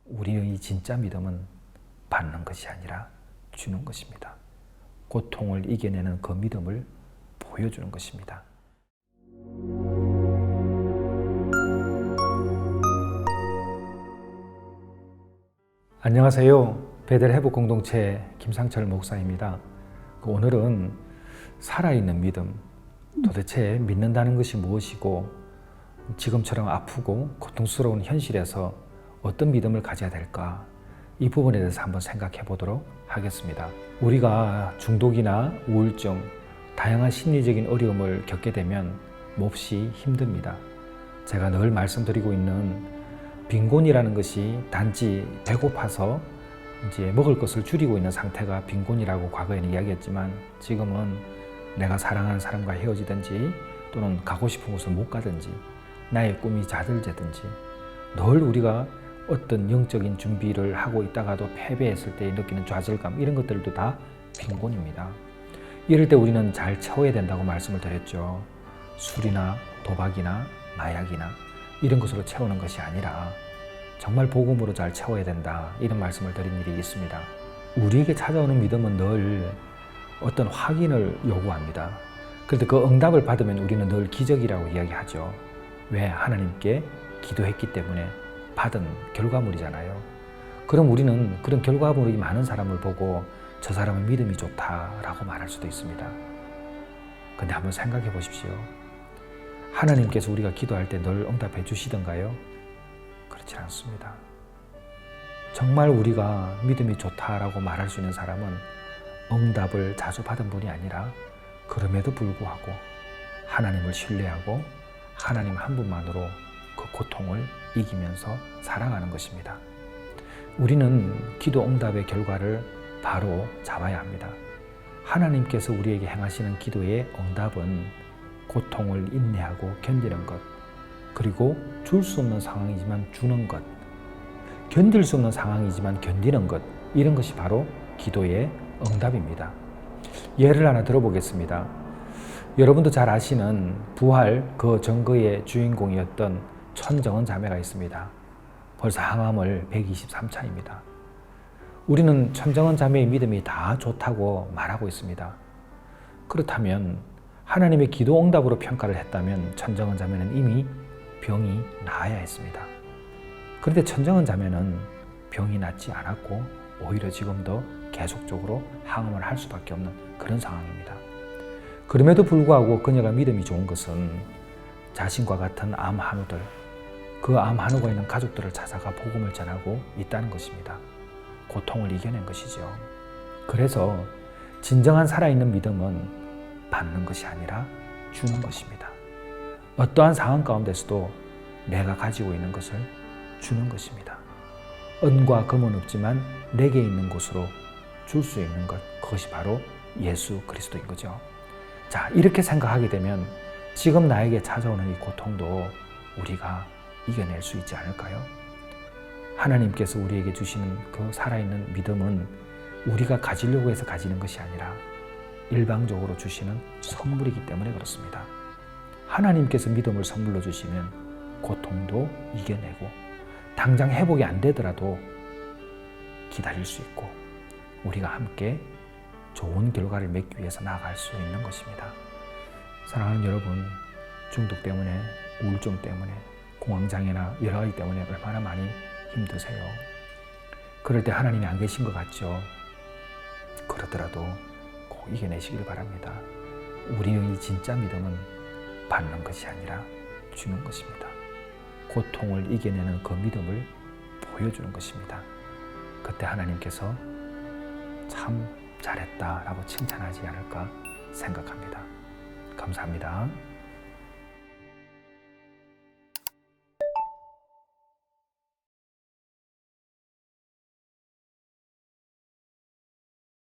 우리의 진짜 믿음은 받는 것이 아니라 주는 것입니다. 고통을 이겨내는 그 믿음을 보여주는 것입니다. 안녕하세요. 베델 회복 공동체 김상철 목사입니다. 오늘은 살아있는 믿음, 도대체 믿는다는 것이 무엇이고 지금처럼 아프고 고통스러운 현실에서 어떤 믿음을 가져야 될까, 이 부분에 대해서 한번 생각해 보도록 하겠습니다. 우리가 중독이나 우울증, 다양한 심리적인 어려움을 겪게 되면 몹시 힘듭니다. 제가 늘 말씀드리고 있는 빈곤이라는 것이 단지 배고파서 이제 먹을 것을 줄이고 있는 상태가 빈곤이라고 과거에는 이야기했지만, 지금은 내가 사랑하는 사람과 헤어지든지 또는 가고 싶은 곳을 못 가든지 나의 꿈이 자들자든지 늘 우리가 어떤 영적인 준비를 하고 있다가도 패배했을 때 느끼는 좌절감, 이런 것들도 다 빈곤입니다. 이럴 때 우리는 잘 채워야 된다고 말씀을 드렸죠. 술이나 도박이나 마약이나 이런 것으로 채우는 것이 아니라 정말 복음으로 잘 채워야 된다, 이런 말씀을 드린 일이 있습니다. 우리에게 찾아오는 믿음은 늘 어떤 확인을 요구합니다. 그런데 그 응답을 받으면 우리는 늘 기적이라고 이야기하죠. 왜? 하나님께 기도했기 때문에 받은 결과물이잖아요. 그럼 우리는 그런 결과물이 많은 사람을 보고 저 사람은 믿음이 좋다라고 말할 수도 있습니다. 근데 한번 생각해 보십시오. 하나님께서 우리가 기도할 때 늘 응답해 주시던가요? 그렇지 않습니다. 정말 우리가 믿음이 좋다라고 말할 수 있는 사람은 응답을 자주 받은 분이 아니라 그럼에도 불구하고 하나님을 신뢰하고 하나님 한 분만으로 그 고통을 이기면서 살아가는 것입니다. 우리는 기도 응답의 결과를 바로 잡아야 합니다. 하나님께서 우리에게 행하시는 기도의 응답은 고통을 인내하고 견디는 것, 그리고 줄 수 없는 상황이지만 주는 것, 견딜 수 없는 상황이지만 견디는 것, 이런 것이 바로 기도의 응답입니다. 예를 하나 들어보겠습니다. 여러분도 잘 아시는 부활 그 전거의 주인공이었던 천정은 자매가 있습니다. 벌써 항암을 123차입니다. 우리는 천정은 자매의 믿음이 다 좋다고 말하고 있습니다. 그렇다면 하나님의 기도 응답으로 평가를 했다면 천정은 자매는 이미 병이 나아야 했습니다. 그런데 천정은 자매는 병이 낫지 않았고 오히려 지금도 계속적으로 항암을 할 수밖에 없는 그런 상황입니다. 그럼에도 불구하고 그녀가 믿음이 좋은 것은 자신과 같은 암 한우들, 그 암 한우가 있는 가족들을 찾아가 복음을 전하고 있다는 것입니다. 고통을 이겨낸 것이죠. 그래서 진정한 살아있는 믿음은 받는 것이 아니라 주는 것입니다. 어떠한 상황 가운데서도 내가 가지고 있는 것을 주는 것입니다. 은과 금은 없지만 내게 있는 곳으로 줄 수 있는 것, 그것이 바로 예수 그리스도인 거죠. 자, 이렇게 생각하게 되면 지금 나에게 찾아오는 이 고통도 우리가 이겨낼 수 있지 않을까요? 하나님께서 우리에게 주시는 그 살아있는 믿음은 우리가 가지려고 해서 가지는 것이 아니라 일방적으로 주시는 선물이기 때문에 그렇습니다. 하나님께서 믿음을 선물로 주시면 고통도 이겨내고 당장 회복이 안 되더라도 기다릴 수 있고 우리가 함께 좋은 결과를 맺기 위해서 나아갈 수 있는 것입니다. 사랑하는 여러분, 중독 때문에, 우울증 때문에, 공황장애나 여러 가지 때문에 얼마나 많이 힘드세요. 그럴 때 하나님이 안 계신 것 같죠? 그러더라도 꼭 이겨내시길 바랍니다. 우리의 진짜 믿음은 받는 것이 아니라 주는 것입니다. 고통을 이겨내는 그 믿음을 보여주는 것입니다. 그때 하나님께서 참 잘했다라고 칭찬하지 않을까 생각합니다. 감사합니다.